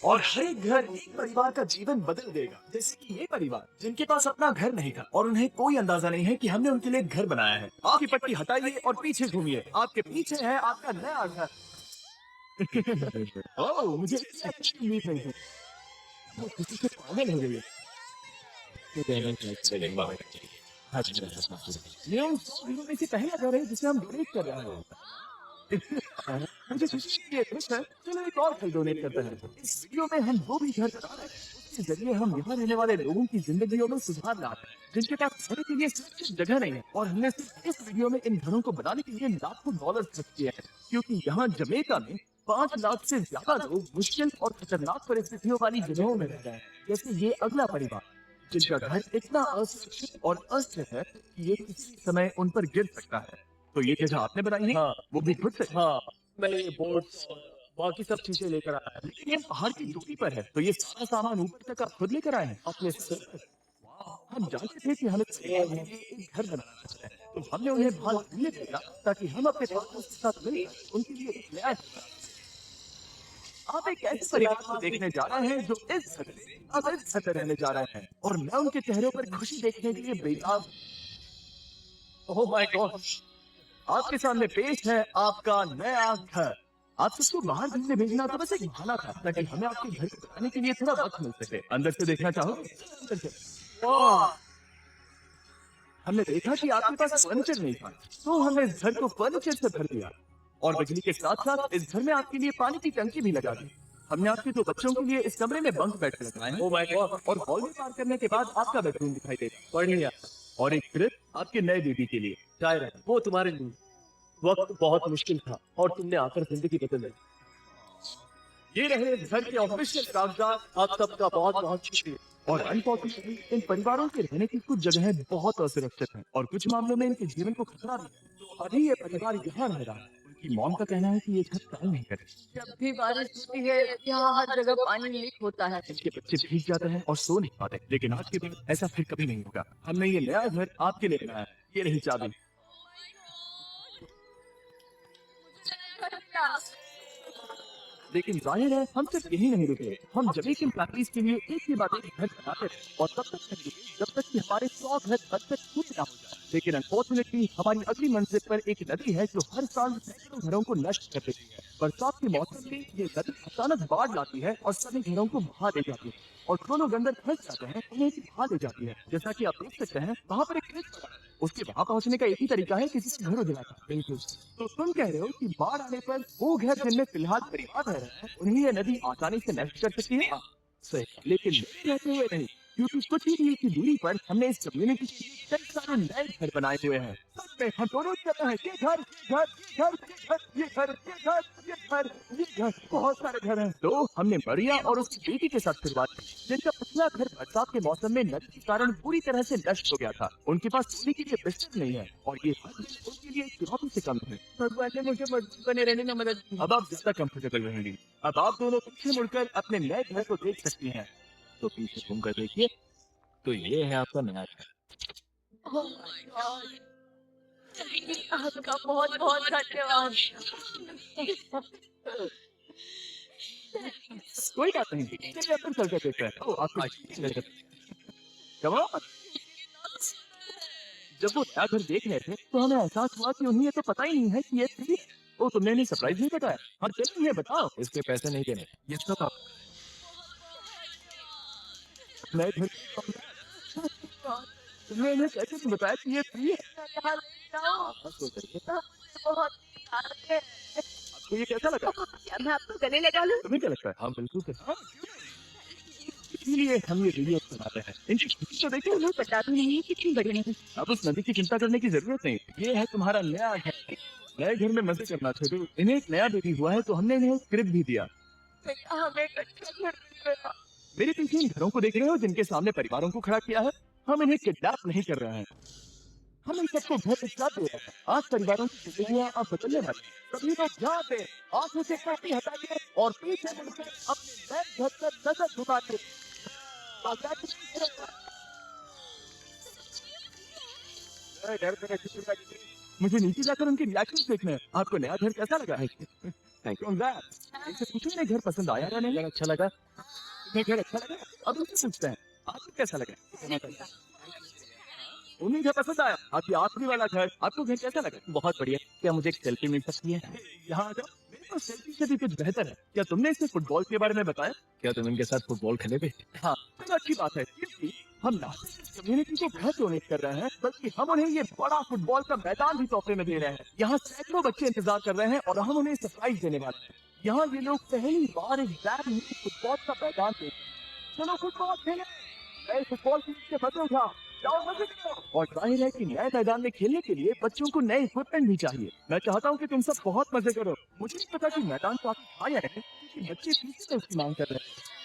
और हर एक घर एक परिवार का जीवन बदल देगा। जैसे कि ये परिवार जिनके पास अपना घर नहीं था और उन्हें कोई अंदाजा नहीं है कि हमने उनके लिए घर बनाया है। आपकी पट्टी हटाइए और पीछे घूमिए। आपके पीछे है आपका नया घर। ओह, मुझे इससे अच्छी उम्मीद नहीं थी। वो किसी से पागल हो गई है। ये उन 100 घरों में से पहला घर है जिसे हम डोनेट कर रहे हैं। मुझे खुशी है, खुश है। चलो एक और घर डोनेट करते हैं। इस वीडियो में हम वो भी घर बना रहे हैं उसके जरिए हम यहाँ रहने वाले लोगों की जिंदगियों में सुधार ला रहे हैं जिनके पास रहने के लिए सुरक्षित जगह नहीं है। और हमने सिर्फ इस वीडियो में इन घरों को बनाने के लिए लाखों डॉलर खर्च किए हैं क्योंकि यहाँ जमैका में 5 लाख से ज्यादा लोग मुश्किल और खतरनाक परिस्थितियों वाली जगहों में रह रहे हैं। जैसे ये अगला परिवार जिनका घर इतना असुरक्षित और अस्थिर है कि ये किसी समय उन पर गिर सकता है। तो ये जगह आपने बनाई है? हाँ, वो भी खुद से? हाँ, मैंने ये बोर्ड्स बाकी सब चीजें लेकर आया है। लेकिन ये पहाड़ की चोटी पर है तो ये सारा सामान ऊपर तक आप खुद लेकर आए हैं? अपने सिर पर। हम जानते थे कि हमें परिवार के लिए एक घर बनाना है तो हमने उन्हें बाहर घूमने दिया ताकि हम अपने दोस्तों के साथ मिलकर उनके लिए एक नया घर बनाएं। आप एक ऐसे परिवार को देखने जा रहे हैं जो इस घर से अब इस घर में रहने जा रहे हैं और मैं उनके चेहरों पर खुशी देखने के लिए बेताब। ओह माय गॉड, आपके सामने पेश है आपका नया घर। आप सबको बाहर घूमने भेजना तो बस एक बहाना था ताकि हमें आपके घर को बनाने के लिए थोड़ा वक्त मिल सके। अंदर से देखना चाहोगे? अंदर से। वाह! हमने देखा कि आपके पास फर्नीचर नहीं था तो हमने इस घर को फर्नीचर से भर दिया और बिजली के साथ साथ इस घर में आपके लिए पानी की टंकी भी लगा दी। हमने आपके 2 बच्चों के लिए इस कमरे में बंक बेड लगवाए हैं। ओह माय गॉड, और हॉल में पार करने के बाद आपका बेडरूम दिखाई देगा पढ़ लिया। और एक फ्रिज आपके नए बेबी के लिए। शायद वो तुम्हारे लिए वक्त बहुत मुश्किल था और तुमने आकर जिंदगी बदल दी। ये रहे इस घर के ऑफिशियल कागजात। आप सबका बहुत बहुत शुक्रिया। और अनफॉर्चुनेटली इन परिवारों के रहने की कुछ जगहें बहुत असुरक्षित हैं और कुछ मामलों में इनके जीवन को खतरा भी है। तो अभी ये परिवार यहाँ रह रहा है। उनकी मॉम का कहना है कि ये घर काम नहीं करे। जब भी बारिश होती है यहाँ हर जगह पानी लीक होता है। इनके बच्चे भीग जाते हैं और सो नहीं पाते। लेकिन आज के बाद ऐसा फिर कभी नहीं होगा। हमने ये नया घर आपके लिए बनाया है। ये रही चाबी। लेकिन जाहिर है हम सिर्फ यही नहीं रुके। हम जमैकन फैमिलीज के लिए एक के बाद एक घर बनाते रहे और तब तक नहीं रुके जब तक कि हमारे 100 घर बन तक पूरे ना हो जाए। लेकिन अनफॉर्चुनेटली हमारी अगली मंजिल पर एक नदी है जो हर साल सैकड़ों घरों को नष्ट कर देती है। बरसात के मौसम में ये नदी अचानक बाढ़ लाती है और सभी घरों को बहा ले जाती है और जो लोग अंदर फंस जाते हैं उन्हें बहा ले जाती है। जैसा कि आप देख सकते हैं वहाँ पर एक ब्रिज बना है। उसके वहाँ पहुँचने का एक ही तरीका है किसी से घर उजला का। बिल्कुल। तो तुम कह रहे हो कि बाढ़ आने पर वो घर जिनमें फिलहाल परिवार रह रहे हैं उन्हें ये नदी आसानी से नष्ट कर सकती है? सही। लेकिन रहते हुए नहीं, क्योंकि कुछ ही मील की दूरी पर हमने इस कम्युनिटी के लिए कई सारे नए घर बनाए हुए हैं। सच में हम दोनों कहते हैं ये घर, ये घर, ये घर, ये घर, ये घर, ये घर, बहुत सारे घर हैं। तो हमने मरिया और उसकी बेटी के साथ शुरुआत की जिनका पिछला घर बरसात के मौसम में नदी के कारण पूरी तरह से नष्ट हो गया था। उनके पास सोने के लिए बिस्तर नहीं है और ये हर दिन उनके लिए एक चुनौती से कम है। भगवान ने मुझे मजबूत बने रहने में मदद की। अब आप ज्यादा कंफर्टेबल रहेंगी। अब आप दोनों पीछे मुड़कर अपने नए घर को देख सकती हैं। तो पीछे घूमकर देखिए, तो ये है आपका नया घर। Oh my God! आपका बहुत बहुत धन्यवाद। कोई बात नहीं, चलिए अंदर चल कर देखते हैं। ओह, आपको Come on! जब वो नया घर देख रहे थे तो हमें एहसास हुआ कि उन्हें ये तो पता ही नहीं है कि ये फ्री है। ओ, तुमने इन्हें सरप्राइज नहीं बताया? हाँ चलो ये बताओ। इसके पैसे नहीं देने। ये सब आप नए घर तुमने इन्हें कैसे नहीं बताया कि ये फ्री है? बहुत आपको ये कैसा लगा? क्या मैं आपको गले लगा लूं? तुम्हें क्या लगता है? हाँ बिल्कुल सही। हाँ, इसीलिए हम ये वीडियो बनाते हैं। इनकी खुशी तो देखो। मुझे पता भी नहीं है कितनी बड़ी है। अब उस नदी की चिंता करने की जरूरत नहीं। ये है तुम्हारा नया घर। नए घर में मजे करना छोड़ो। इन्हें एक नया बेबी हुआ है तो हमने इन्हें स्क्रिप्ट भी दिया। हमें एक अच्छा घर मिला। मेरे पीछे इन घरों को देख रहे हो जिनके सामने परिवारों को खड़ा किया है? हम इन्हें किडनैप नहीं कर रहे हैं। हम इन सबको घर पे साथ दे रहे हैं। आज परिवारों की जिंदगियां आप बदलने वाली हैं। सभी लोग यहाँ पे आंखों से काफी हटाइए और पीछे मुड़कर अपने नए घर पर नजर झुकाइए। मुझे नीचे जाकर उनके रिएक्शन देखने हैं। आपको नया घर कैसा लगा है? Thank you. इनसे पूछो इन्हें घर पसंद आया या नहीं। अच्छा लगा? तुम्हें घर अच्छा लगा? अब उनसे पूछते हैं आपको कैसा लगा? उन्हें घर पसंद आया? आपकी आखिरी वाला घर, आपको घर कैसा लगा? बहुत बढ़िया। क्या मुझे एक सेल्फी मिल सकती है? यहाँ आ जाओ, मेरे पास सेल्फी से भी कुछ बेहतर है। क्या तुमने इसे फुटबॉल के बारे में बताया? क्या तुम इनके साथ फुटबॉल खेलोगे? हाँ, तो अच्छी बात है क्योंकि हम ना कम्युनिटी को घर डोनेट कर रहे हैं, बल्कि हम उन्हें ये बड़ा फुटबॉल का मैदान भी तोहफे में दे रहे हैं। यहाँ सैकड़ों बच्चे इंतजार कर रहे हैं और हम उन्हें सरप्राइज देने वाले हैं। यहाँ ये लोग पहली बार एक ब्रैंड न्यू फुटबॉल का मैदान देख रहे हैं। चलो फुटबॉल खेलें। नए फुटबॉल के लिए मजे उठाओ, जाओ मजे करो। और जाहिर है कि नए मैदान में खेलने के लिए बच्चों को नए इक्विपमेंट भी चाहिए। मैं चाहता हूँ कि तुम सब बहुत मजे करो। मुझे नहीं पता कि मैदान काफी खाया है क्योंकि बच्चे पीछे से उसकी मांग कर रहे हैं।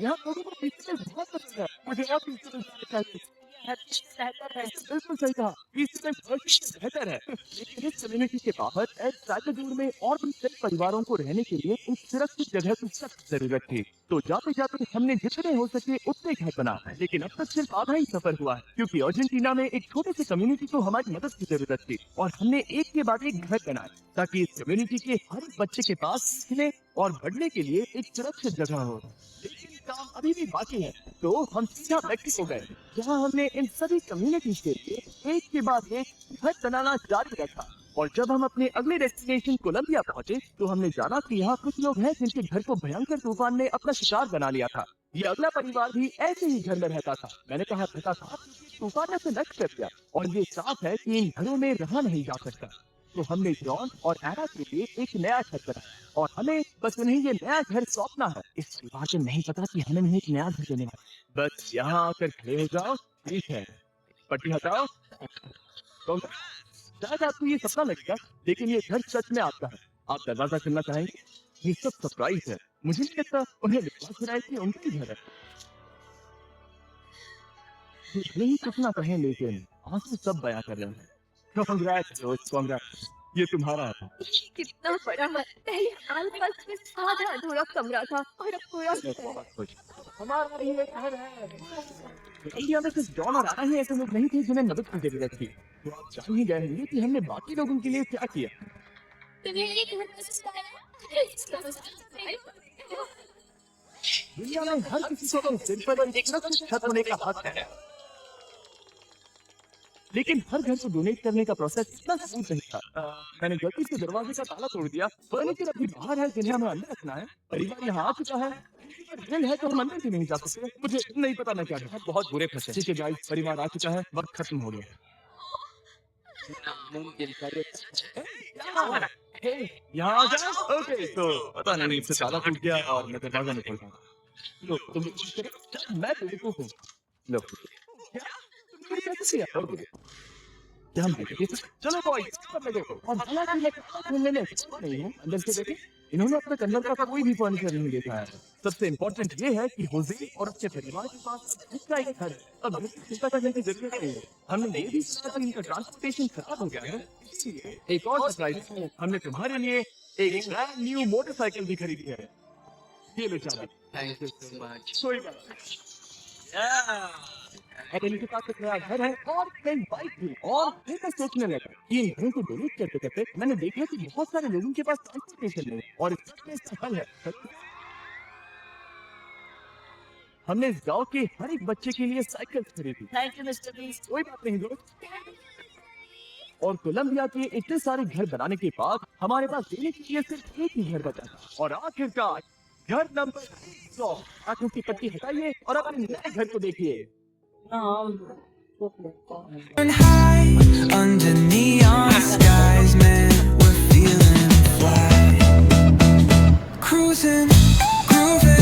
यहाँ लोगों को पीछे बहुत पसंद है। मुझे और पीछे चाहिए। बिल्कुल सही कहा, बेहतर है। लेकिन इस कम्युनिटी के बाहर एल साल्वाडोर में और भी कई परिवारों को रहने के लिए एक सुरक्षित जगह की सख्त जरूरत थी। तो जाते जाते हमने जितने हो सके उतने घर बनाए, लेकिन अब तक सिर्फ आधा ही सफर हुआ है क्योंकि अर्जेंटीना में एक छोटे से कम्युनिटी को हमारी मदद की जरूरत थी और हमने एक के बाद एक घर बनाए ताकि इस कम्युनिटी के हर एक बच्चे के पास सीखने और बढ़ने के लिए एक सुरक्षित जगह हो। लेकिन काम अभी भी बाकी है, तो हम सीधा मैक्सिको गए जहाँ हमने इन सभी कम्युनिटीज के लिए एक के बाद एक घर बनाना जारी रखा। और जब हम अपने अगले डेस्टिनेशन कोलंबिया पहुंचे तो हमने जाना कि यहाँ कुछ लोग हैं जिनके घर को भयंकर तूफान ने अपना शिकार बना लिया था। ये अगला परिवार भी ऐसे ही घर में रहता था। मैंने कहा रहता था तूफान ने उसे नष्ट कर दिया और ये साफ है कि इन घरों में रहा नहीं जा सकता। तो हमने जॉन और एना के लिए एक नया घर बनाया और हमें बस उन्हें ये नया घर सौंपना है। इस परिवार को नहीं पता कि हमें उन्हें एक नया घर देने वाला। बस यहाँ आकर खड़े हो जाओ, ठीक है? पट्टी हटाओ। तो शायद आपको ये सपना लगेगा, लेकिन ये घर सच में आपका है। आप दरवाजा खोलना चाहेंगे? ये सब सरप्राइज है। मुझे नहीं लगता उन्हें विश्वास हो रहा है कि उनका ही घर है। नहीं कुछ ना कहें, लेकिन आंसू सब बयां कर रहे हैं। कांग्रेट्स दोस्त, कांग्रेट्स। ये तुम्हारा है। कितना बड़ा है। पहले आसपास में आधा अधूरा कमरा था और अब पूरा हमारा ही एक घर है। इंडिया में सिर्फ जॉन और आना ही ऐसे लोग नहीं थे जिन्हें मदद की जरूरत थी। तो आप जान ही गए होंगे कि हमने बाकी लोगों के लिए क्या किया। तुम्हें ये घर पसंद आया? दुनिया में हर किसी को सिर पर एक सुरक्षित छत होने का हक है, लेकिन हर घर को डोनेट करने का प्रोसेस इतना स्मूथ नहीं था। मैंने गलती से दरवाजे का ताला तोड़ दिया। फर्नीचर अभी बाहर है जिन्हें हमें अंदर रखना है। परिवार यहाँ आ चुका है, दिल है तो हम अंदर भी नहीं जा सकते। मुझे नहीं पता मैं क्या करूं। बहुत बुरे फंसे। ठीक है गाइस, परिवार आ चुका है, वक्त खत्म हो गया। यहाँ आ जाओ। ओके, तो पता नहीं इससे ताला टूट गया और मैं दरवाजा नहीं खोल पाया। लो तुम, मैं बेवकूफ हूँ। लो चलो बॉयज, और नहीं है अंदर से देखें। इन्होंने अपने अंदर का कोई भी फर्नीचर नहीं देखा है। सबसे इम्पोर्टेंट ये है कि होज़े और उसके परिवार के पास इसका एक घर है। अब चिंता करने की जरूरत नहीं है। हमने ये भी सोचा कि इनका ट्रांसपोर्टेशन खराब हो गया है, इसलिए एक और सरप्राइज, हमने तुम्हारे लिए एक ब्रांड न्यू मोटरसाइकिल भी खरीदी है। ये लो चाबी। Thank you so much. कोई बात नहीं। इनके पास एक नया घर है और कई बाइक भी। और फिर मैं सोचने लगा कि इन घरों को डोनेट करते करते मैंने देखा कि बहुत सारे लोगों के पास ट्रांसपोर्टेशन नहीं है और इसका हल है। हमने इस गांव के हर एक बच्चे के लिए साइकिल खरीदी। Thank you mister beast. कोई बात नहीं दोस्त। और कोलंबिया के इतने सारे घर बनाने के बाद हमारे पास देने के लिए सिर्फ एक ही घर बचा था। और आखिरकार घर नंबर 100। आंखों की पट्टी हटाइए और अपने नए घर को देखिए। Under neon skies, man, we're feeling fly. Cruising, grooving.